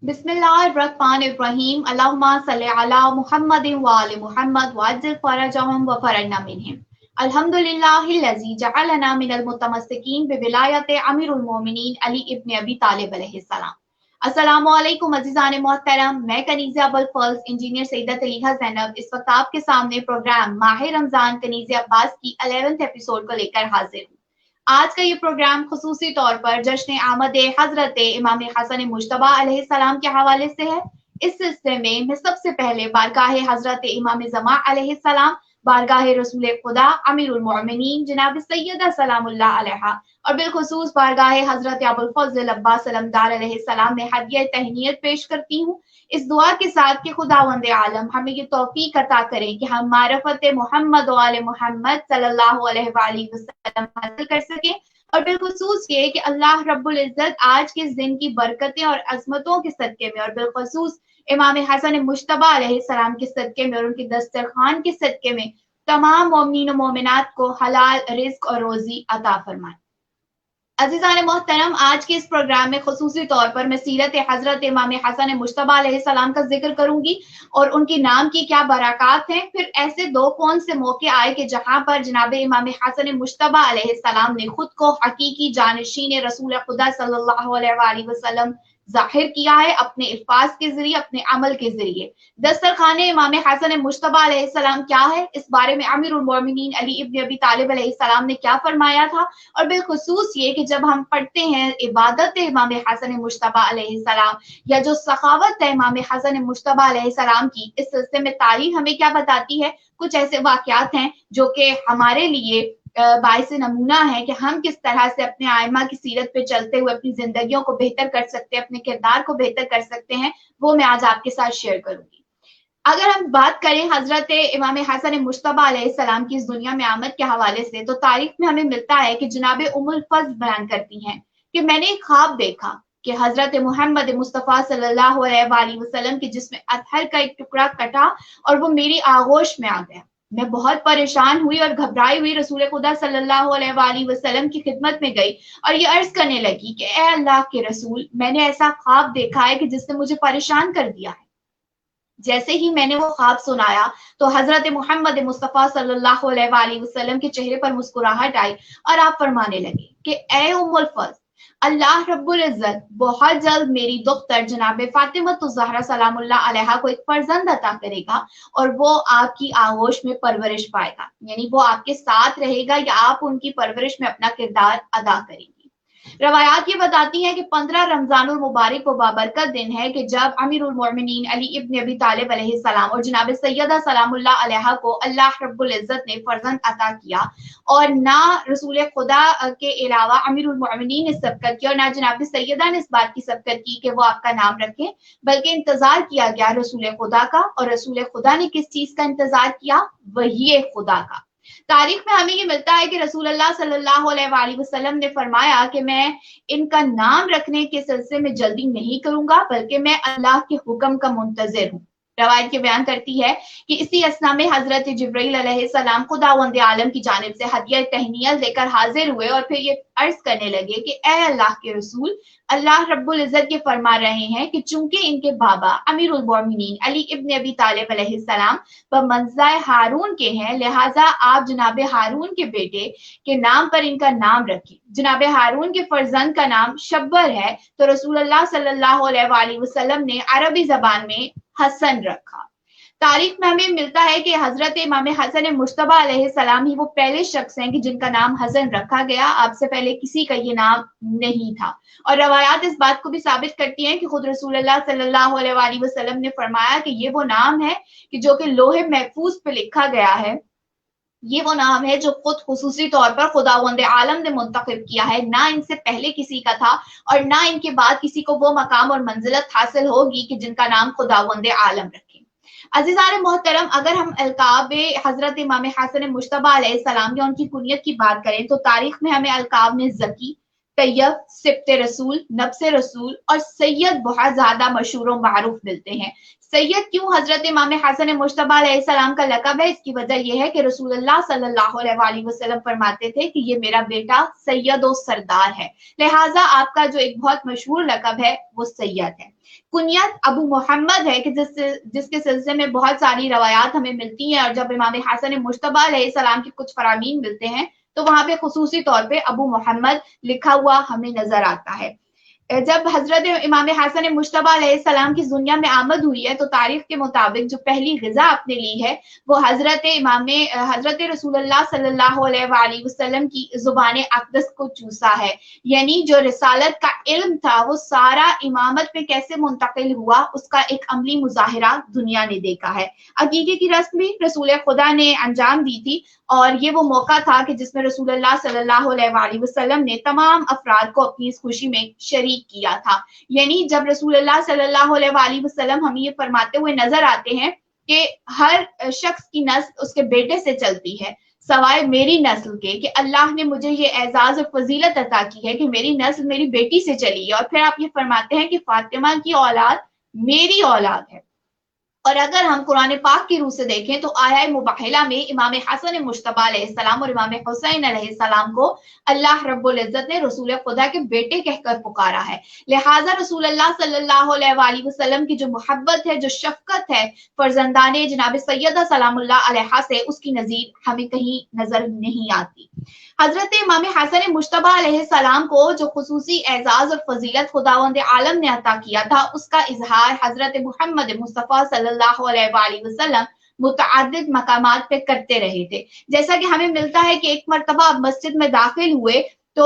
बिस्मिल्लाहिर्रहमानिर्रहीम अल्लाहुम्मा सल्लि अला मुहम्मदिन व आलि मुहम्मद वअज्जिल फरजहुम व फरजना मिनहुम अल्हम्दुलिल्लाहिल्लज़ी जअलना मिनल मुतमस्सिकीन बिविलायत अमीरुल मोमिनीन अली इब्न अबी तालिब अलैहिस्सलाम। अस्सलामु अलैकुम अज़ीज़ान मोहतरम, मैं कनीज़ा अबुल फज़्ल इंजीनियर सईदा तलीहा ज़ैनब इस वक्त आपके सामने प्रोग्राम माह रमज़ान कनीज़ अब्बास की 11th एपिसोड को लेकर हाजिर हूँ। आज का ये प्रोग्राम खुसूसी तौर पर जश्न आमद हजरत इमाम हसन मुश्तबा अलैहिस्सलाम के हवाले से है। इस सिलसिले में मैं सबसे पहले बारगाह हजरत इमाम ज़मा अलैहिस्सलाम, बारगाह रसूल खुदा अमीरुल मोमिनीन जनाब सैयदा सलामुल्लाह अलैहा और बिलखुसूस बारगाह हजरत अबुल फज़्ल अब्बास अलमदार अलैहिस्सलाम में हदिया तहनीयत पेश करती हूँ, इस दुआ के साथ कि खुदावंद आलम हमें ये तौफीक अता करें कि हम मारफत मोहम्मद व आले मोहम्मद सल्लल्लाहु अलैहि वसल्लम हासिल कर सकें और बिलखुसूस ये कि अल्लाह रब्बुल इज्जत आज के इस दिन की बरकतें और अजमतों के सदके में और बिलखुसूस इमाम हसन मुश्तबा अलैहिस्सलाम के सदके में और उनके दस्तरखान के सदके में तमाम मोमिनीन और मोमिनात को हलाल रिज्क और रोजी अता फरमाए। अज़ीज़ान मोहतरम, आज के इस प्रोग्राम में खुसूसी तौर पर मैं सीरत हजरत इमाम हसन मुश्तबा अलैहिस्सलाम का जिक्र करूंगी और उनके नाम की क्या बरक़ात हैं। फिर ऐसे दो कौन से मौके आए कि जहां पर जनाब इमाम हसन मुश्तबा अलैहिस्सलाम ने खुद को हकीकी जानशीन रसूल खुदा सल्लल्लाहु अलैहि वसल्लम जाहिर किया है अपने अल्फाज के जरिए, अपने अमल के जरिए। दस्तरखाने इमाम हसन मुश्तबा अलैहिस्सलाम क्या है, इस बारे में अमीरुल मोमिनीन अली इब्न अबी तालिब अलैहिस्सलाम ने क्या फरमाया था, और बिलखुसूस ये कि जब हम पढ़ते हैं इबादत इमाम हसन मुश्तबा अलैहिस्सलाम या जो सखावत है इमाम हसन मुश्तबा अलैहिस्सलाम की, इस सिलसिले में तारीख हमें क्या बताती है। कुछ ऐसे वाकयात हैं जो कि हमारे लिए बाइस नमूना है कि हम किस तरह से अपने आइमा की सीरत पे चलते हुए अपनी जिंदगियों को बेहतर कर सकते हैं, अपने किरदार को बेहतर कर सकते हैं, वो मैं आज आपके साथ शेयर करूंगी। अगर हम बात करें हजरत इमाम हसन मुश्तबा अलैहिस्सलाम की इस दुनिया में आमद के हवाले से, तो तारीख में हमें मिलता है कि जनाब उम्मुल फज़्ल बयान करती हैं कि मैंने एक ख्वाब देखा कि हजरत मोहम्मद मुस्तफ़ा सल्लल्लाहु अलैहि वसल्लम के जिस्म अतहर का एक टुकड़ा कटा और वो मेरी आगोश में आ गया। मैं बहुत परेशान हुई और घबराई हुई रसूल खुदा सल्लल्लाहु अलैहि वसल्लम की खिदमत में गई और ये अर्ज करने लगी कि ए अल्लाह के रसूल, मैंने ऐसा ख्वाब देखा है कि जिसने मुझे परेशान कर दिया है। जैसे ही मैंने वो ख्वाब सुनाया तो हजरत मोहम्मद मुस्तफ़ा सल्लल्लाहु अलैहि वसल्लम के चेहरे पर मुस्कुराहट आई और आप फरमाने लगे कि ए उम्मुल फज़्ल, अल्लाह रब्बुल इज्जत बहुत जल्द मेरी दुख्तर जनाब फातिमा ज़हरा सलामुल्लाह अलैहा को एक फर्जंद अता करेगा और वो आपकी आगोश में परवरिश पाएगा, यानी वो आपके साथ रहेगा या आप उनकी परवरिश में अपना किरदार अदा करेंगी। रवायात ये बताती हैं कि 15 रमजानुल मुबारक वो बाबरकत दिन है कि जब अमीरुल मोमिनीन अली इब्न अबी तालिब अलैहिस्सलाम और जनाब सैयदा सलामुल्लाह अलैहा को अल्लाह रब्बुल इज्जत ने फर्जंद अता किया और ना रसूल खुदा के अलावा अमीरुल मोमिनीन ने सबकत की और ना जनाब सैयदा ने इस बात की सबकत की कि वो आपका नाम रखें, बल्कि इंतजार किया गया रसूल खुदा का। और रसूल खुदा ने किस चीज का इंतजार किया? वही खुदा का। तारीख में हमें ये मिलता है कि रसूल अल्लाह सल्लल्लाहु अलैहि वसल्लम ने फरमाया कि मैं इनका नाम रखने के सिलसिले में जल्दी नहीं करूंगा, बल्कि मैं अल्लाह के हुक्म का मुंतजिर हूँ। रवायत के बयान करती है कि इसी असना में हजरत जिब्रील अलैहिस्सलाम खुदावंद आलम की जानिब से हदिया तहनियत लेकर हाजिर हुए और फिर ये अर्ज करने लगे कि ए अल्लाह के रसूल, अल्लाह रब्बुल इज्जत के फरमा रहे हैं कि चूंकि इनके बाबा अमीरुल मोमिनीन अली इब्न अबी तालिब अलैहिस्सलाम बमंज़िल हारून के हैं, लिहाजा आप जनाब हारून के बेटे के नाम पर इनका नाम रखें। जनाब हारून के फर्जंद का नाम शब्बर है, तो रसूल अल्लाह सल्लल्लाहु अलैहि वसल्लम ने अरबी जबान में हसन रखा। तारीख में हमें मिलता है कि हजरत इमाम हसन मुश्तबा अलैहिस्सलाम ही वो पहले शख्स हैं कि जिनका नाम हसन रखा गया, आपसे पहले किसी का ये नाम नहीं था। और रवायात इस बात को भी साबित करती हैं कि खुद रसूल अल्लाह सल्लल्लाहु अलैहि वसल्लम ने फरमाया कि ये वो नाम है कि जो कि लोहे महफूज पे लिखा गया है, ये वो नाम है जो खुद खुसूसी तौर पर खुदावंद आलम ने मुंतखब किया है, ना इनसे पहले किसी का था और ना इनके बाद किसी को वो मकाम और मंजिलत हासिल होगी कि जिनका नाम खुदावंद आलम रखे। अजीज़ान मोहतरम, अगर हम अलकाब हजरत इमाम हसन मुश्तबा अलैहिस्सलाम या उनकी कुनियत की बात करें तो तारीख में हमें अलकाब में ज़की, तैयब, सिब्त रसूल, नफ्स रसूल और सैयद बहुत ज्यादा मशहूर और मारूफ मिलते हैं। सैयद क्यों हजरत इमाम हसन मुश्तबा अलैहिस्सलाम का लक़ब है? इसकी वजह यह है कि रसूलुल्लाह सल्लल्लाहु अलैहि वसल्लम फरमाते थे कि ये मेरा बेटा सैयद और सरदार है, लिहाजा आपका जो एक बहुत मशहूर लक़ब है वो सैयद है। कुनियत अबू मोहम्मद है कि जिसके सिलसिले में बहुत सारी रवायात हमें मिलती हैं, और जब इमाम हसन मुश्तबा अलैहिस्सलाम के कुछ फरामीन मिलते हैं तो वहां पे खुसूसी तौर पे अबू मोहम्मद लिखा हुआ हमें नजर आता है। जब हजरत इमाम हसन मुश्तबा अलैहिस्सलाम की दुनिया में आमद हुई है तो तारीख के मुताबिक जो पहली ग़िज़ा आपने ली है वो हजरत रसूलुल्लाह सल्लल्लाहु अलैहि वसल्लम की ज़ुबान अक़दस को चूसा है, यानी जो रिसालत का इल्म था वो सारा इमामत पे कैसे मुंतकिल हुआ उसका एक अमली मुज़ाहिरा दुनिया ने देखा है। अकीके की रस्म भी रसूल खुदा ने अंजाम दी थी, और ये वो मौका था कि जिसमें रसूलुल्लाह सल्लल्लाहु अलैहि वसल्लम ने तमाम अफराद को अपनी इस खुशी में शरीक किया था। यानी जब रसूलुल्लाह सल्लल्लाहु अलैहि वसल्लम हमें ये फरमाते हुए नजर आते हैं कि हर शख्स की नस्ल उसके बेटे से चलती है सवाए मेरी नस्ल के, कि अल्लाह ने मुझे ये एजाज और फजीलत अता की है कि मेरी नस्ल मेरी बेटी से चली है, और फिर आप ये फरमाते हैं कि फातिमा की औलाद मेरी औलाद है। और अगर हम कुरान पाक की रूह से देखें तो आया मुबाहिला में इमाम हसन मुश्तबा अलैहिस्सलाम और इमाम हुसैन अलैहिस्सलाम को अल्लाह रब्बुल इज्जत ने रसूल खुदा के बेटे कहकर पुकारा है। लिहाजा रसूलुल्लाह सल्लल्लाहु अलैहि वसल्लम की जो मोहब्बत है, जो शफकत है फरजंदाने जनाब सैयदा सलामुल्लाह अलैहा से, उसकी नजीर हमें कहीं नजर नहीं आती। हजरत इमाम हसन मुश्तबा अलैहिस्सलाम को जो खुसूसी एजाज और फजीलत खुदावंद आलम ने अता किया था उसका इजहार हजरत मुहम्मद मुस्तफ़ा सल्लल्लाहु अलैहि वसल्लम मुतअद्दिद मकामात पे करते रहे थे। जैसा कि हमें मिलता है कि एक मर्तबा आप मस्जिद में दाखिल हुए तो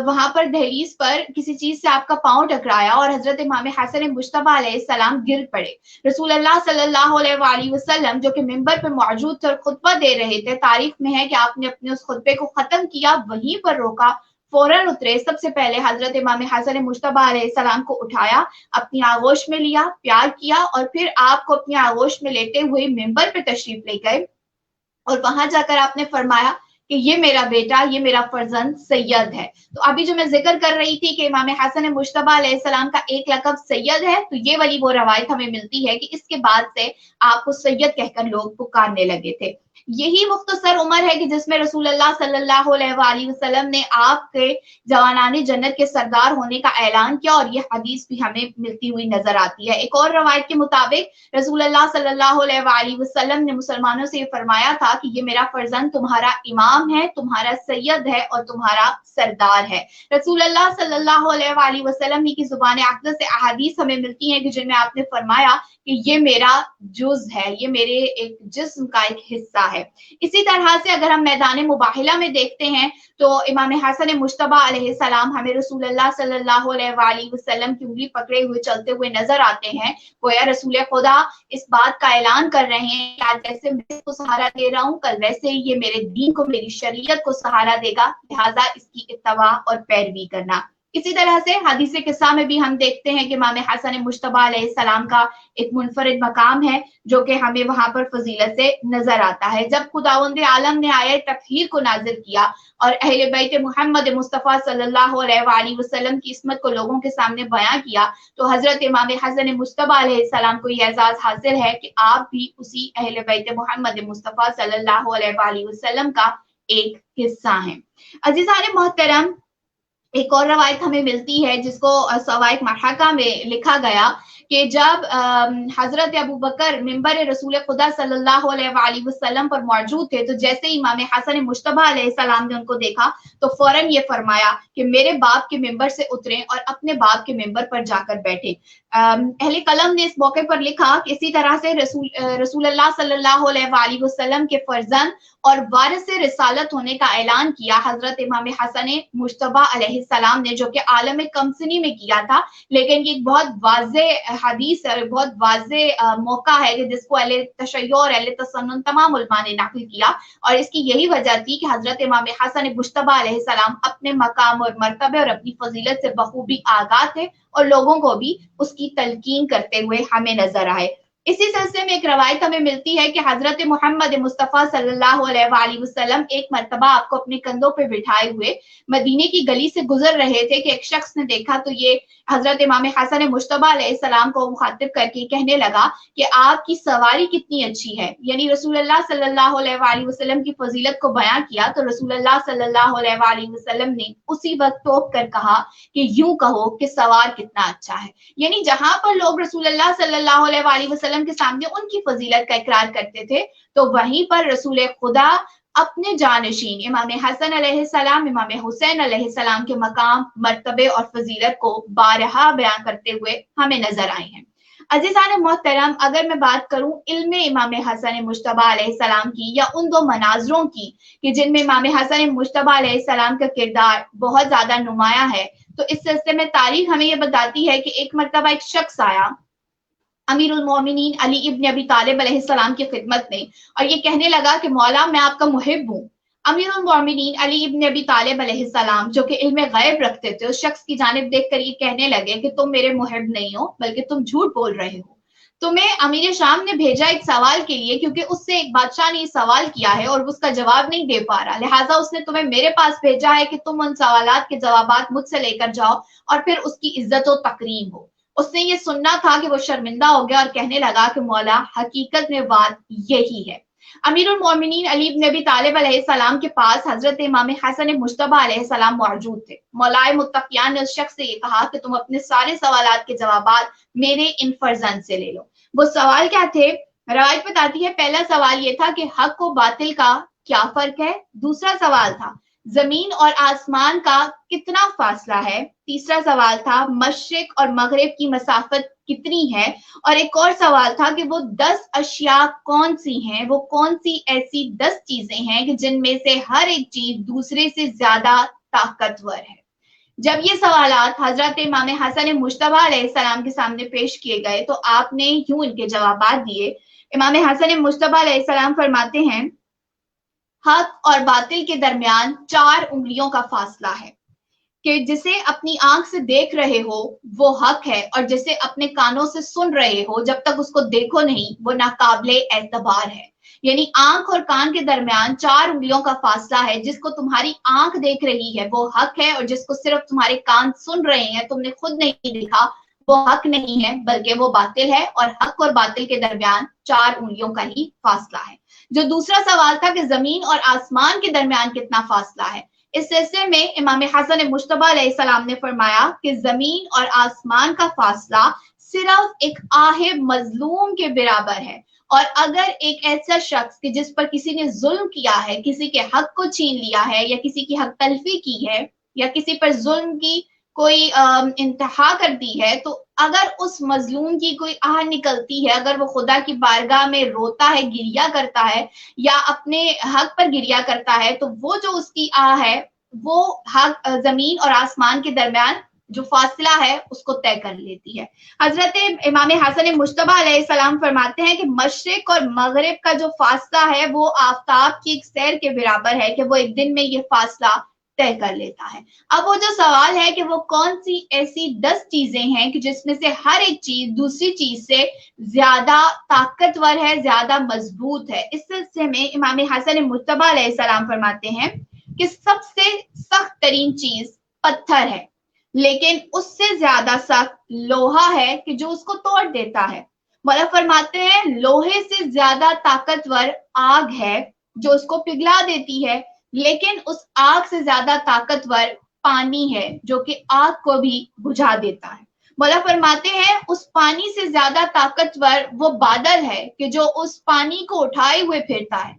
वहां पर दहलीज पर किसी चीज से आपका पांव टकराया और हजरत इमाम हसन मुश्तबा अलैहिस्सलाम गिर पड़े। रसूलुल्लाह सल्लल्लाहु अलैहि वसल्लम जो कि मिंबर पर मौजूद थे और खुतबा दे रहे थे, तारीख में है कि आपने अपने उस खुतबे को खत्म किया, वहीं पर रोका, फौरन उतरे, सबसे पहले हजरत इमाम हसन मुश्तबा अलैहिस्सलाम को उठाया, अपनी आगोश में लिया, प्यार किया, और फिर आपको अपनी आगोश में लेते हुए मिंबर पे तशरीफ ले गए, और वहां जाकर आपने फरमाया कि ये मेरा बेटा, ये मेरा फर्जंद सैयद है। तो अभी जो मैं जिक्र कर रही थी कि इमाम हसन मुश्तबा अलैहिस्सलाम का एक लक़ब सैयद है, तो ये वाली वो रवायत हमें मिलती है कि इसके बाद से आपको सैयद कहकर लोग पुकारने लगे थे। यही मुख्तसर उम्र है कि जिसमें रसूलुल्लाह सल्लल्लाहु अलैहि वसल्लम ने आपके जवानाने जन्नत के सरदार होने का ऐलान किया, और ये हदीस भी हमें मिलती हुई नजर आती है। एक और रवायत के मुताबिक रसूलुल्लाह सल्लल्लाहु अलैहि वसल्लम ने मुसलमानों से ये फरमाया था कि ये मेरा फर्जंद तुम्हारा इमाम है, तुम्हारा सैयद है और तुम्हारा सरदार है। रसूलुल्लाह सल्लल्लाहु अलैहि वसल्लम की जुबान अक़दस से अहादीस हमें मिलती हैं कि जिनमें आपने फरमाया कि ये मेरा जुज़ है, ये मेरे एक जिस्म का एक हिस्सा है। इसी तरह से अगर हम मैदान मुबाहिला में देखते हैं तो इमाम हसन मुश्तबा अलैहिस्सलाम हमें रसूलुल्लाह सल्लल्लाहु अलैहि वसल्लम की उंगली पकड़े हुए चलते हुए नजर आते हैं। गोया रसूल खुदा इस बात का ऐलान कर रहे हैं कि आज जैसे मैं इसको सहारा दे रहा हूँ, कल वैसे ही ये मेरे दीन को, मेरी शरीयत को सहारा देगा, लिहाजा इसकी इत्तबा और पैरवी करना। इसी तरह से हदीस किस्सा में भी हम देखते हैं कि इमाम हसन मुश्तबा अलैहिस्सलाम का एक मुनफरिद मकाम है जो कि हमें वहां पर फजीलत से नजर आता है। जब खुदावंद आलम ने आयत तत्हीर को नाजिल किया और अहले बैत मुहम्मद मुस्तफ़ा सल्लल्लाहु अलैहि वसल्लम की इस्मत को लोगों के सामने बयां किया, तो हजरत इमाम हसन मुश्तबा अलैहिस्सलाम को यह एजाज हासिल है कि आप भी उसी अहले बैत मुहम्मद मुस्तफ़ा सल्लल्लाहु अलैहि वसल्लम का एक हिस्सा हैं। अजीज़ान मोहतरम, एक और रवायत हमें मिलती है जिसको सवाइक मरहका में लिखा गया कि जब हजरत अबू बकर मिंबर रसूल खुदा सल्लल्लाहु अलैहि वसल्लम पर मौजूद थे, तो जैसे इमाम हसन मुश्तबा अलैहिस्सलाम ने उनको देखा तो फौरन ये फरमाया कि मेरे बाप के मिंबर से उतरें और अपने बाप के मिंबर पर जाकर बैठे। अहले कलम ने इस मौके पर लिखा कि इसी तरह से रसूलुल्लाह सल्लल्लाहु अलैहि वसल्लम के फर्जंद और वारिस रिसालत होने का ऐलान किया हजरत इमाम हसन मुश्तबा अलैहिस्सलाम ने, जो कि आलम कमसनी में किया था। लेकिन ये एक बहुत वाज़े हदीस है, बहुत वाज़े मौका है कि जिसको अहले तशय्यो और अहले तसन्नुन तमाम उलमा ने नक़ल किया, और इसकी यही वजह थी कि हजरत इमाम हसन मुश्तबा अलैहिस्सलाम अपने मकाम और मर्तबे और अपनी फजीलत से बखूबी आगाह थे और लोगों को भी उसकी तलकीन करते हुए हमें नजर आए। इसी सिलसिले में एक रवायत हमें मिलती है कि हजरत मोहम्मद मुस्तफ़ा सल्लल्लाहु अलैहि वसल्लम एक मर्तबा आपको अपने कंधों पे बिठाए हुए मदीने की गली से गुजर रहे थे कि एक शख्स ने देखा तो ये हजरत इमाम हसन मुश्तबा अलैहिस्सलाम को मुखातिब करके कहने लगा कि आपकी सवारी कितनी अच्छी है। यानी रसूलुल्लाह सल्लल्लाहु अलैहि वसल्लम की फजीलत को बयां किया तो रसूलुल्लाह सल्लल्लाहु अलैहि वसल्लम ने उसी वक्त टोक कर कहा कि यूं कहो कि सवार कितना अच्छा है। यानी जहां पर लोग रसूलुल्लाह सल्लल्लाहु अलैहि वसल्लम के सामने उनकी फजीलत का इकरार करते थे तो वहीं पर रसूल खुदा अपने जानशीन इमाम हसन अलैहिस्सलाम, इमाम हुसैन अलैहिस्सलाम के मकाम, मर्तबे और फजीलत को बारहा बयान करते हुए हमें नजर आए हैं। अजीजान मोहतरम, अगर मैं बात करूं इल्म इमाम हसन मुश्तबा अलैहिस्सलाम की या उन दो मनाजरों की कि जिनमें इमाम हसन मुश्तबा अलैहिस्सलाम का किरदार बहुत ज्यादा नुमाया है, तो इस सिलसिले में तारीख हमें यह बताती है कि एक मर्तबा एक शख्स आया अमीरुल मोमिनीन अली इब्न अबी तालिब अलैहिस्सलाम की खिदमत में और ये कहने लगा कि मौला मैं आपका मुहिब हूँ। अमीरुल मोमिनीन अली इब्न अबी तालिब अलैहिस्सलाम जो कि इल्म गैब रखते थे उस शख्स की जानिब देखकर ये कहने लगे कि तुम मेरे मुहिब नहीं हो बल्कि तुम झूठ बोल रहे हो। तुम्हें अमीर शाम ने भेजा एक सवाल के लिए क्योंकि उससे एक बादशाह ने सवाल किया है और उसका जवाब नहीं दे पा रहा, लिहाजा उसने तुम्हें मेरे पास भेजा है कि तुम उन सवालात के जवाबात मुझसे लेकर जाओ और फिर उसकी इज्जत और तकरीम हो। उसने ये सुनना था कि वो शर्मिंदा हो गया और कहने लगा कि मौला हकीकत में बात यही है। अमीरुल मोमिनीन अली इब्न अबी तालिब अलैहिस्सलाम के पास हजरत इमाम हसन मुश्तबा अलैहिस्सलाम मौजूद थे। मौलाए मुत्तकियान ने उस शख्स से ये कहा कि तुम अपने सारे सवालात के जवाबात मेरे इन फर्जंद से ले लो। वो सवाल क्या थे? रवायत बताती है पहला सवाल ये था कि हक और बातिल का क्या फर्क है। दूसरा सवाल था जमीन और आसमान का कितना फासला है। तीसरा सवाल था मशरिक और मगरिब की मसाफत कितनी है। और एक और सवाल था कि वो 10 अशिया कौन सी हैं, वो कौन सी ऐसी 10 चीजें हैं कि जिनमें से हर एक चीज दूसरे से ज्यादा ताकतवर है। जब ये सवालात हजरत इमाम हसन मुश्तबा अलैहिस्सलाम के सामने पेश किए गए तो आपने यूं इनके जवाबात दिए। इमाम हसन मुश्तबा अलैहिस्सलाम फरमाते हैं हक और बातिल के दरमियान 4 उंगलियों का फासला है कि जिसे अपनी आंख से देख रहे हो वो हक है और जिसे अपने कानों से सुन रहे हो जब तक उसको देखो नहीं वो नाकाबिले एतबार है। यानी आंख और कान के दरमियान 4 उंगलियों का फासला है। जिसको तुम्हारी आंख देख रही है वो हक है और जिसको सिर्फ तुम्हारे कान सुन रहे हैं, तुमने खुद नहीं देखा, वो हक नहीं है बल्कि वो बातिल है। और हक और बातिल के दरमियान 4 उंगलियों का ही फासला है। जो दूसरा सवाल था कि जमीन और आसमान के दरमियान कितना फासला है, इस सिलसिले में इमाम हसन मुश्तबा अलैहिस्सलाम ने फरमाया कि जमीन और आसमान का फासला सिर्फ एक आहे मजलूम के बराबर है। और अगर एक ऐसा शख्स कि जिस पर किसी ने जुल्म किया है, किसी के हक को छीन लिया है या किसी की हक तलफी की है या किसी पर जुल्म की कोई इंतहा कर दी है, तो अगर उस मजलूम की कोई आह निकलती है, अगर वो खुदा की बारगाह में रोता है, गिरिया करता है या अपने हक पर गिरिया करता है, तो वो जो उसकी आह है वो हक जमीन और आसमान के दरमियान जो फासला है उसको तय कर लेती है। हजरत इमाम हसन मुश्तबा अलैहिस्सलाम फरमाते हैं कि मशरिक और मगरिब का जो फासला है वो आफताब की एक सैर के बराबर है कि वो एक दिन में ये फासला तय कर लेता है। अब वो जो सवाल है कि वो कौन सी ऐसी 10 चीजें हैं कि जिसमें से हर एक चीज दूसरी चीज से ज्यादा ताकतवर है, ज्यादा मजबूत है। इस सिलसिले में इमाम हसन मुश्तबा अलैहिस्सलाम फरमाते हैं कि सबसे सख्त तरीन चीज पत्थर है, लेकिन उससे ज्यादा सख्त लोहा है कि जो उसको तोड़ देता है। मौला फरमाते हैं लोहे से ज्यादा ताकतवर आग है जो उसको पिघला देती है, लेकिन उस आग से ज्यादा ताकतवर पानी है जो कि आग को भी बुझा देता है। मौला फरमाते हैं उस पानी से ज्यादा ताकतवर वो बादल है कि जो उस पानी को उठाए हुए फिरता है।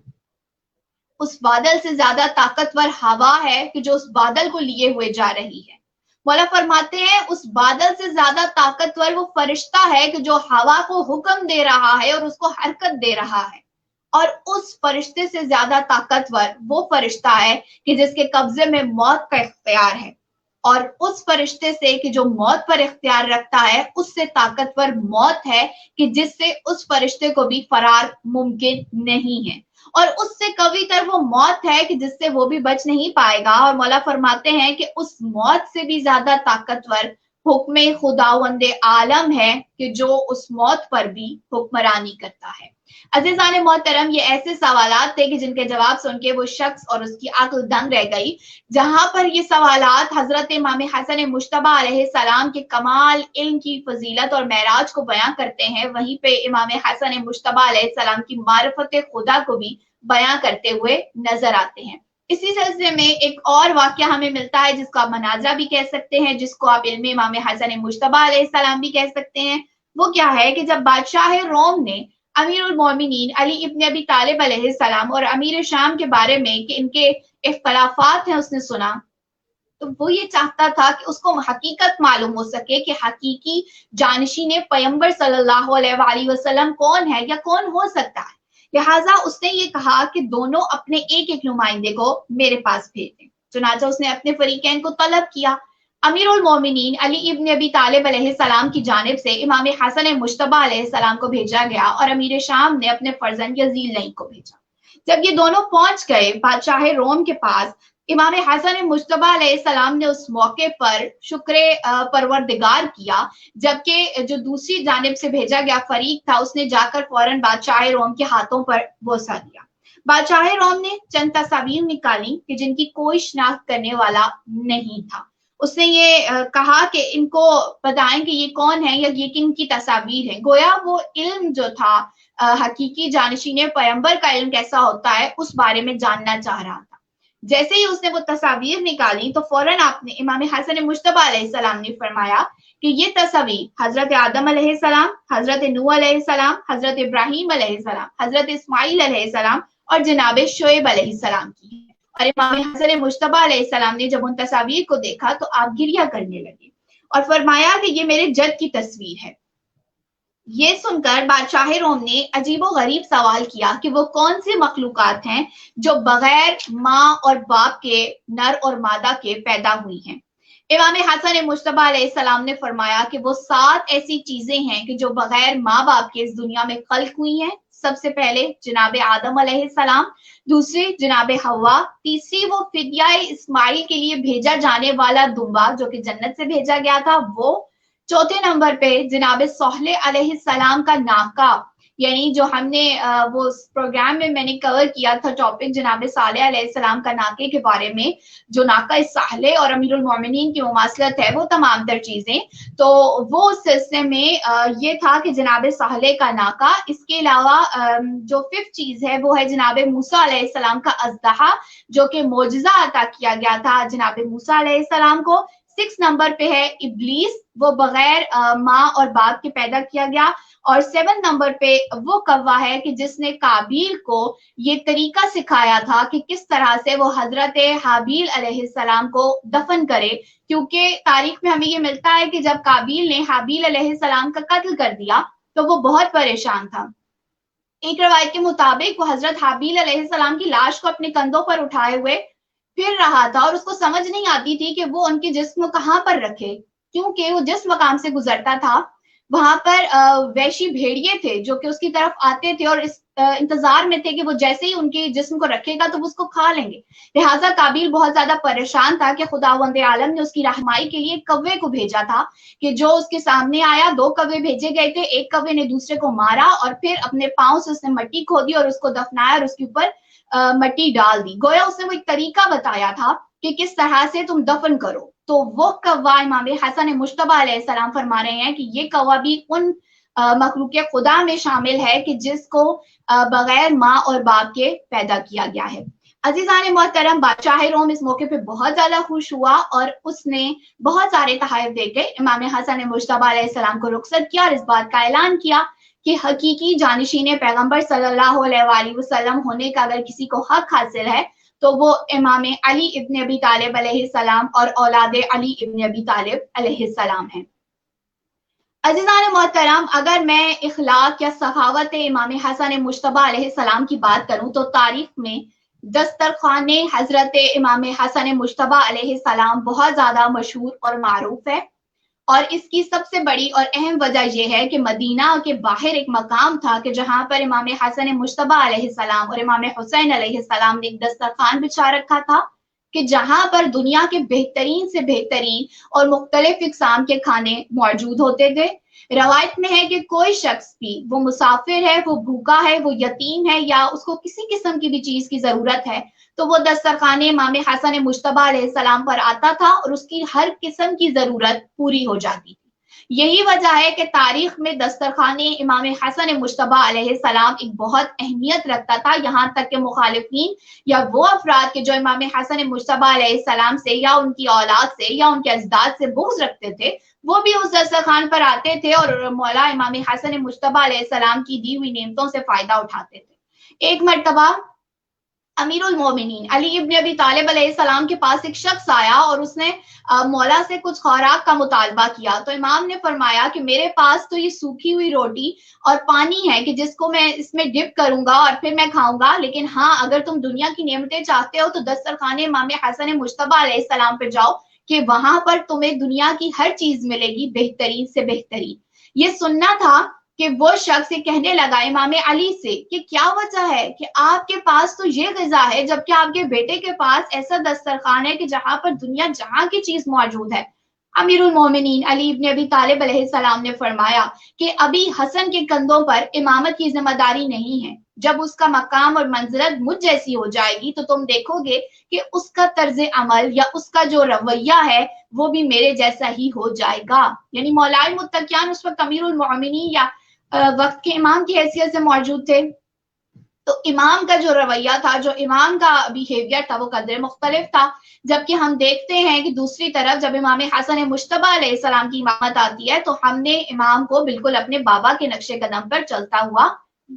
उस बादल से ज्यादा ताकतवर हवा है कि जो उस बादल को लिए हुए जा रही है। मौला फरमाते हैं उस बादल से ज्यादा ताकतवर वो फरिश्ता है कि जो हवा को हुक्म दे रहा है और उसको हरकत दे रहा है। और उस फरिश्ते से ज्यादा ताकतवर वो फरिश्ता है कि जिसके कब्जे में मौत का इख्तियार है। और उस फरिश्ते से कि जो मौत पर इख्तियार रखता है उससे ताकतवर मौत है कि जिससे उस फरिश्ते को भी फरार मुमकिन नहीं है। और उससे कभी तर वो मौत है कि जिससे वो भी बच नहीं पाएगा। और मौला फरमाते हैं कि उस मौत से भी ज्यादा ताकतवर हुक्म खुदावंद आलम है कि जो उस मौत पर भी हुक्मरानी करता है। अजीजान मोहतरम, ये ऐसे सवालात थे कि जिनके जवाब सुन के वो शख्स और उसकी अक्ल दंग रह गई। जहां पर ये सवालात हजरत इमाम हसन मुश्तबा अलैहिस्सलाम के कमाल, इल्म की फजीलत और महराज को बयां करते हैं, वहीं पे इमाम हसन मुश्तबा अलैहिस्सलाम की मारिफत खुदा को भी बयां करते हुए नजर आते हैं। इसी सिलसिले में एक और वाकया हमें मिलता है जिसको आप मनाजरा भी कह सकते हैं, जिसको आप इल्म इमाम हसन मुश्तबा अलैहिस्सलाम भी कह सकते हैं। वो क्या है कि जब बादशाह रोम ने अमीरुल मोमिनीन अली इब्न अबी तालिब अलैहिस्सलाम और अमीर शाम के बारे में कि इनके इख्तलाफात हैं उसने सुना, तो वो ये चाहता था कि उसको हकीकत मालूम हो सके कि हकीकी जानशीन पैगंबर सल्लल्लाहु अलैहि वसल्लम कौन है या कौन हो सकता है। लिहाजा उसने ये कहा कि दोनों अपने एक एक नुमाइंदे को मेरे पास भेज दें। चुनाचा उसने अपने फरीकैन को तलब किया। अमीरुल मोमिनीन अली इब्न अबी तालिब अलैहिस्सलाम की जानिब से इमाम हसन मुश्तबा अलैहिस्सलाम को भेजा गया और अमीर शाम ने अपने फर्जंद यजीद नई को भेजा। जब ये दोनों पहुंच गए बादशाह रोम के पास, इमाम हसन मुश्तबा अलैहिस्सलाम ने उस मौके पर शुक्र परवरदिगार किया, जबकि जो दूसरी जानिब से भेजा गया फरीक था उसने जाकर फौरन बादशाह रोम के हाथों पर बोसा दिया। बादशाह रोम ने चंद तस्वीर निकाली कि जिनकी कोई शिनाख्त करने वाला नहीं था। उसने ये कहा कि इनको बताएं कि ये कौन है या ये किन की तस्वीर है। गोया वो इल्म जो था हकीकी जानशीन पैगंबर का इल्म कैसा होता है उस बारे में जानना चाह रहा था। जैसे ही उसने वो तस्वीर निकाली तो फौरन आपने इमाम हसन मुश्तबा अलैहिस्सलाम ने फरमाया कि ये तस्वीर हजरत आदम अलैहिस्सलाम, हजरत नूह अलैहिस्सलाम, हजरत इब्राहीम अलैहिस्सलाम, हजरत इस्माइल अलैहिस्सलाम और जनाब शोएब अलैहिस्सलाम की है। और इमाम हसन मुश्तबा अलैहिस्सलाम ने जब उन तस्वीर को देखा तो आप गिरिया करने लगे और फरमाया कि ये मेरे जद की तस्वीर है। ये सुनकर बादशाह रोम ने अजीबो गरीब सवाल किया कि वो कौन सी मखलूकात हैं जो बगैर माँ और बाप के, नर और मादा के पैदा हुई हैं। इमाम हसन मुश्तबा अलैहिस्सलाम ने फरमाया कि वो 7 ऐसी चीजें हैं कि जो बगैर माँ बाप के इस दुनिया में खल्क हुई हैं। सबसे पहले जनाब आदम अलैहिस्सलाम, दूसरी जनाब हवा, तीसरी वो फिदिया इस्माइल के लिए भेजा जाने वाला दुम्बा जो कि जन्नत से भेजा गया था वो, चौथे नंबर पे जनाब सोहले अलैहिस्सलाम का नाका, यानी जो हमने वो प्रोग्राम में मैंने कवर किया था टॉपिक जनाब साले अलैहिस्सलाम का नाके के बारे में, जो नाका साले और अमीरुल मोमिनीन की मुमासलत है वो तमाम तर चीजें, तो वो उस सिलसिले में ये था कि जनाब साले का नाका। इसके अलावा जो 5th चीज है वो है जनाब मूसा अलैहिस्सलाम का अज़दहा, जो कि मोजज़ा अता किया गया था जनाब मूसा अलैहिस्सलाम को। 6 नंबर पे है इब्लीस, वो बगैर माँ और बाप के पैदा किया गया। और 7 नंबर पे वो कव्वा है कि जिसने काबिल को ये तरीका सिखाया था कि किस तरह से वो हजरत हाबील अलैहिस्सलाम को दफन करे, क्योंकि तारीख में हमें ये मिलता है कि जब काबिल ने हाबील अलैहिस्सलाम का कत्ल कर दिया तो वो बहुत परेशान था। एक रवायत के मुताबिक वो हजरत हाबील अलैहिस्सलाम की लाश को अपने कंधों पर उठाए हुए फिर रहा था और उसको समझ नहीं आती थी कि वो उनके जिस्म कहाँ पर रखे, क्योंकि वो जिस मकाम से गुजरता था वहां पर वैशी भेड़िए थे जो कि उसकी तरफ आते थे और इस इंतजार में थे कि वो जैसे ही उनके जिस्म को रखेगा तो वो उसको खा लेंगे। लिहाजा काबिल बहुत ज्यादा परेशान था कि खुदावंद आलम ने उसकी रहनुमाई के लिए कव्वे को भेजा था कि जो उसके सामने आया। 2 कव्वे भेजे गए थे, एक कव्वे ने दूसरे को मारा और फिर अपने पांव से उसने मिट्टी खोदी और उसको दफनाया और उसके ऊपर मिट्टी डाल दी। गोया उसने वो एक तरीका बताया था कि किस तरह से तुम दफन करो। तो वो कव्वा इमाम हसन मुश्तबा अलैहिस्सलाम फरमा रहे हैं कि ये कव्वा भी उन मखलूक खुदा में शामिल है कि जिसको बगैर माँ और बाप के पैदा किया गया है। अजीजान मोहतरम, बादशाह रोम इस मौके पे बहुत ज्यादा खुश हुआ और उसने बहुत सारे तहाइफ देके इमाम हसन मुश्तबा अलैहिस्सलाम को रुखसत किया और इस बात का ऐलान किया कि हकीकी जानशीन पैगंबर सल्लल्लाहु अलैहि वसल्लम होने का अगर किसी को हक हासिल है तो वो इमाम अली इब्न अबी तालिब अलैहिस्सलाम और औलाद अली इब्न अबी तालिब अलैहिस्सलाम है। अज़ीज़ान मोहतरम, अगर मैं इखलाक या सखावत इमाम हसन मुश्तबा अलैहिस्सलाम की बात करूं तो तारीख में दस्तरखाने हजरत इमाम हसन मुश्तबा अलैहिस्सलाम बहुत ज्यादा मशहूर और मारूफ है। और इसकी सबसे बड़ी और अहम वजह यह है कि मदीना के बाहर एक मकाम था कि जहां पर इमाम हसन मुश्तबा अलैहिस्सलाम और इमाम हुसैन अलैहिस्सलाम ने एक दस्तरखान बिछा रखा था کہ جہاں پر دنیا کے بہترین سے بہترین اور مختلف اقسام کے کھانے موجود ہوتے تھے۔ روایت میں ہے کہ کوئی شخص بھی، وہ مسافر ہے، وہ بھوکا ہے، وہ یتیم ہے، یا اس کو کسی قسم کی بھی چیز کی ضرورت ہے، تو وہ دسترخوان امام حسن مجتبی علیہ السلام پر آتا تھا اور اس کی ہر قسم کی ضرورت پوری ہو جاتی تھی۔ یہی وجہ ہے کہ تاریخ میں دسترخوان امام حسن مجتبی علیہ السلام ایک بہت اہمیت رکھتا تھا، یہاں تک کہ مخالفین یا وہ افراد کے جو امام حسن مجتبی علیہ السلام سے یا ان کی اولاد سے یا ان کے اجداد سے بغض رکھتے تھے، وہ بھی اس دسترخوان پر آتے تھے اور مولا امام حسن مجتبی علیہ السلام کی دی ہوئی نعمتوں سے فائدہ اٹھاتے تھے۔ ایک مرتبہ امیر المومنین علی ابن ابی طالب علیہ السلام کے پاس ایک شخص آیا اور اس نے مولا سے کچھ خوراک کا مطالبہ کیا، تو امام نے فرمایا کہ میرے پاس تو یہ سوکھی ہوئی روٹی اور پانی ہے کہ جس کو میں اس میں ڈپ کروں گا اور پھر میں کھاؤں گا، لیکن ہاں اگر تم دنیا کی نعمتیں چاہتے ہو تو دسترخوان امام حسن مجتبی علیہ السلام پہ جاؤ کہ وہاں پر تمہیں دنیا کی ہر چیز ملے گی بہترین سے بہترین۔ یہ سننا تھا کہ وہ شخص یہ کہنے لگا امام علی سے کہ کیا وجہ ہے کہ آپ کے پاس تو یہ غذا ہے جبکہ آپ کے بیٹے کے پاس ایسا دسترخوان ہے کہ جہاں پر دنیا جہاں کی چیز موجود ہے۔ امیر المومنین علی ابن ابی طالب علیہ السلام نے فرمایا کہ ابھی حسن کے کندھوں پر امامت کی ذمہ داری نہیں ہے، جب اس کا مقام اور منزلت مجھ جیسی ہو جائے گی تو تم دیکھو گے کہ اس کا طرز عمل یا اس کا جو رویہ ہے وہ بھی میرے جیسا ہی ہو جائے گا۔ یعنی مولائے متقیان اس وقت امیر المومنین یا وقت کے امام کی حیثیت سے موجود تھے، تو امام کا جو رویہ تھا، جو امام کا بیہیویئر تھا، وہ قدر مختلف تھا۔ جبکہ ہم دیکھتے ہیں کہ دوسری طرف جب امام حسن مجتبی علیہ السلام کی امامت آتی ہے تو ہم نے امام کو بالکل اپنے بابا کے نقش قدم پر چلتا ہوا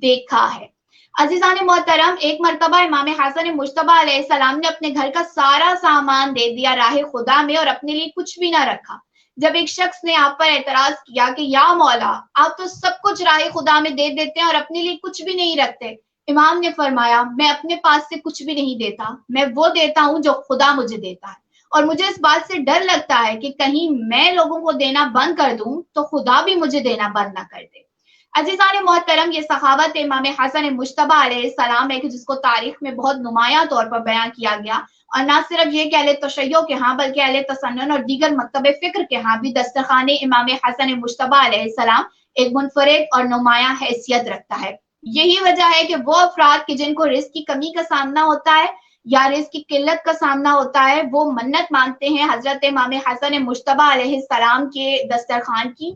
دیکھا ہے۔ عزیزان محترم، ایک مرتبہ امام حسن مجتبی علیہ السلام نے اپنے گھر کا سارا سامان دے دیا راہ خدا میں اور اپنے لیے کچھ بھی نہ رکھا۔ جب ایک شخص نے آپ پر اعتراض کیا کہ یا مولا، آپ تو سب کچھ راہ خدا میں دے دیتے ہیں اور اپنے لیے کچھ بھی نہیں رکھتے، امام نے فرمایا میں اپنے پاس سے کچھ بھی نہیں دیتا، میں وہ دیتا ہوں جو خدا مجھے دیتا ہے، اور مجھے اس بات سے ڈر لگتا ہے کہ کہیں میں لوگوں کو دینا بند کر دوں تو خدا بھی مجھے دینا بند نہ کر دے۔ عزیزان محترم، یہ سخاوت امام حسن مجتبی علیہ السلام ہے کہ جس کو تاریخ میں بہت نمایاں طور پر بیان کیا گیا، اور نہ صرف یہ کہ اہل تشیع کے ہاں بلکہ اہل تسنن اور دیگر مکتب فکر کے ہاں بھی دسترخوان امام حسن مجتبی علیہ السلام ایک منفرد اور نمایاں حیثیت رکھتا ہے۔ یہی وجہ ہے کہ وہ افراد کہ جن کو رزق کی کمی کا سامنا ہوتا ہے یا رزق کی قلت کا سامنا ہوتا ہے، وہ منت مانگتے ہیں حضرت امام حسن مجتبی علیہ السلام کے دسترخوان کی،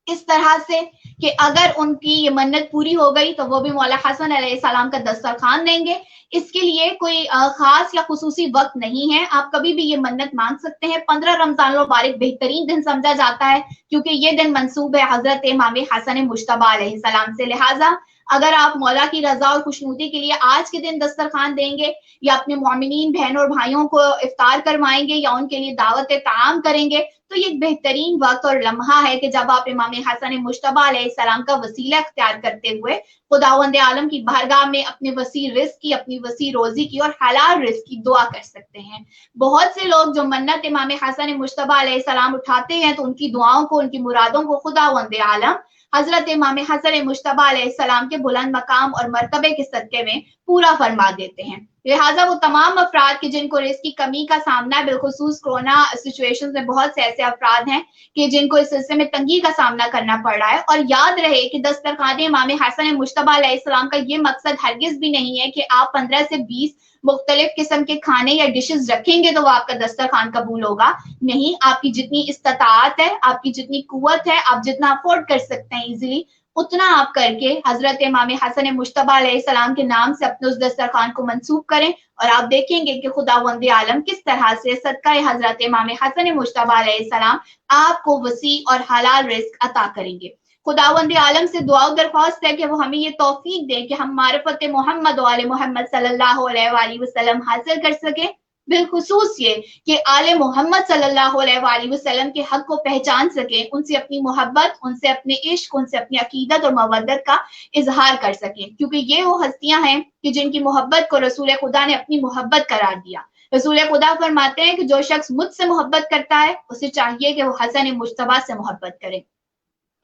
اس طرح سے کہ اگر ان کی یہ منت پوری ہو گئی تو وہ بھی مولا حسن علیہ السلام کا دسترخوان دیں گے۔ اس کے لیے کوئی خاص یا خصوصی وقت نہیں ہے، آپ کبھی بھی یہ منت مانگ سکتے ہیں۔ 15 رمضان المبارک بہترین دن سمجھا جاتا ہے کیونکہ یہ دن منسوب ہے حضرت امام حسن مجتبی علیہ السلام سے، لہٰذا اگر آپ مولا کی رضا اور خوشنودی کے لیے آج کے دن دسترخوان دیں گے یا اپنے مومنین بہنوں اور بھائیوں کو افطار کروائیں گے یا ان کے لیے دعوت طعام کریں گے، تو یہ ایک بہترین وقت اور لمحہ ہے کہ جب آپ امام حسن مجتبی علیہ السلام کا وسیلہ اختیار کرتے ہوئے خداوند عالم کی بارگاہ میں اپنے وسیع رزق کی، اپنی وسیع روزی کی اور حلال رزق کی دعا کر سکتے ہیں۔ بہت سے لوگ جو منت امام حسن مجتبی علیہ السلام اٹھاتے ہیں تو ان کی دعاؤں کو، ان کی مرادوں کو خداوند عالم حضرت امام حسن مجتبی علیہ السلام کے بلند مقام اور مرتبے کے صدقے میں پورا فرما دیتے ہیں۔ لہٰذا وہ تمام افراد کے جن کو رزق کی کمی کا سامنا ہے، بالخصوص کورونا سچویشن میں بہت سے ایسے افراد ہیں کہ جن کو اس سلسلے میں تنگی کا سامنا کرنا پڑ رہا ہے، اور یاد رہے کہ دسترخوان امام حسن مجتبی علیہ السلام کا یہ مقصد ہرگز بھی نہیں ہے کہ آپ 15 سے 20 مختلف قسم کے کھانے یا ڈشز رکھیں گے تو وہ آپ کا دسترخوان قبول ہوگا۔ نہیں، آپ کی جتنی استطاعت ہے، آپ کی جتنی قوت ہے، آپ جتنا افورڈ کر سکتے ہیں ایزیلی، اتنا آپ کر کے حضرت امام حسن مجتبی علیہ السلام کے نام سے اپنے اس دسترخوان کو منسوب کریں، اور آپ دیکھیں گے کہ خداوند عالم کس طرح سے صدقہ حضرت امام حسن مجتبی علیہ السلام آپ کو وسیع اور حلال رزق عطا کریں گے۔ خداوند عالم سے دعا و درخواست ہے کہ وہ ہمیں یہ توفیق دے کہ ہم معرفت محمد و آل محمد صلی اللہ علیہ وآلہ وسلم حاصل کر سکیں، بالخصوص یہ کہ آل محمد صلی اللہ علیہ وآلہ وسلم کے حق کو پہچان سکیں، ان سے اپنی محبت، ان سے اپنے عشق، ان سے اپنی عقیدت اور مودت کا اظہار کر سکیں، کیونکہ یہ وہ ہستیاں ہیں کہ جن کی محبت کو رسول خدا نے اپنی محبت قرار دیا۔ رسول خدا فرماتے ہیں کہ جو شخص مجھ سے محبت کرتا ہے اسے چاہیے کہ وہ حسن مجتبی سے محبت کرے۔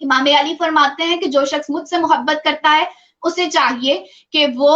امام علی فرماتے ہیں کہ جو شخص مجھ سے محبت کرتا ہے اسے چاہیے کہ وہ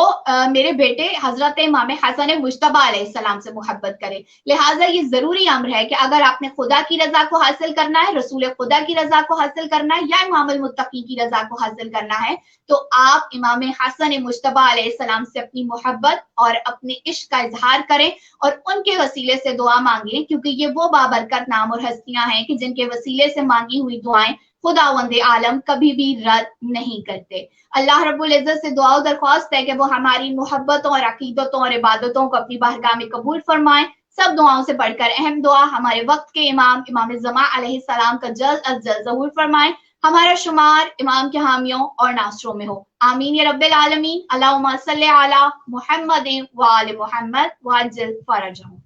میرے بیٹے حضرت امام حسن مجتبی علیہ السلام سے محبت کرے. لہٰذا یہ ضروری امر ہے کہ اگر آپ نے خدا کی رضا کو حاصل کرنا ہے، رسول خدا کی رضا کو حاصل کرنا ہے، یا امام المتقین کی رضا کو حاصل کرنا ہے، تو آپ امام حسن مجتبی علیہ السلام سے اپنی محبت اور اپنے عشق کا اظہار کریں اور ان کے وسیلے سے دعا مانگیں، کیونکہ یہ وہ بابرکت نام اور ہستیاں ہیں کہ جن کے وسیلے سے مانگی ہوئی دعائیں خداوند عالم کبھی بھی رد نہیں کرتے. اللہ رب العزت سے دعا و درخواست ہے کہ وہ ہماری محبتوں اور عقیدتوں اور عبادتوں کو اپنی بارگاہ میں قبول فرمائیں. سب دعاؤں سے بڑھ کر اہم دعا ہمارے وقت کے امام زمان علیہ السلام کا جلد از جلد ظہور فرمائیں. ہمارا شمار امام کے حامیوں اور ناصروں میں ہو. آمین یا رب العالمین. اللہم صلی علی محمد وآل محمد وعجل فرجہم.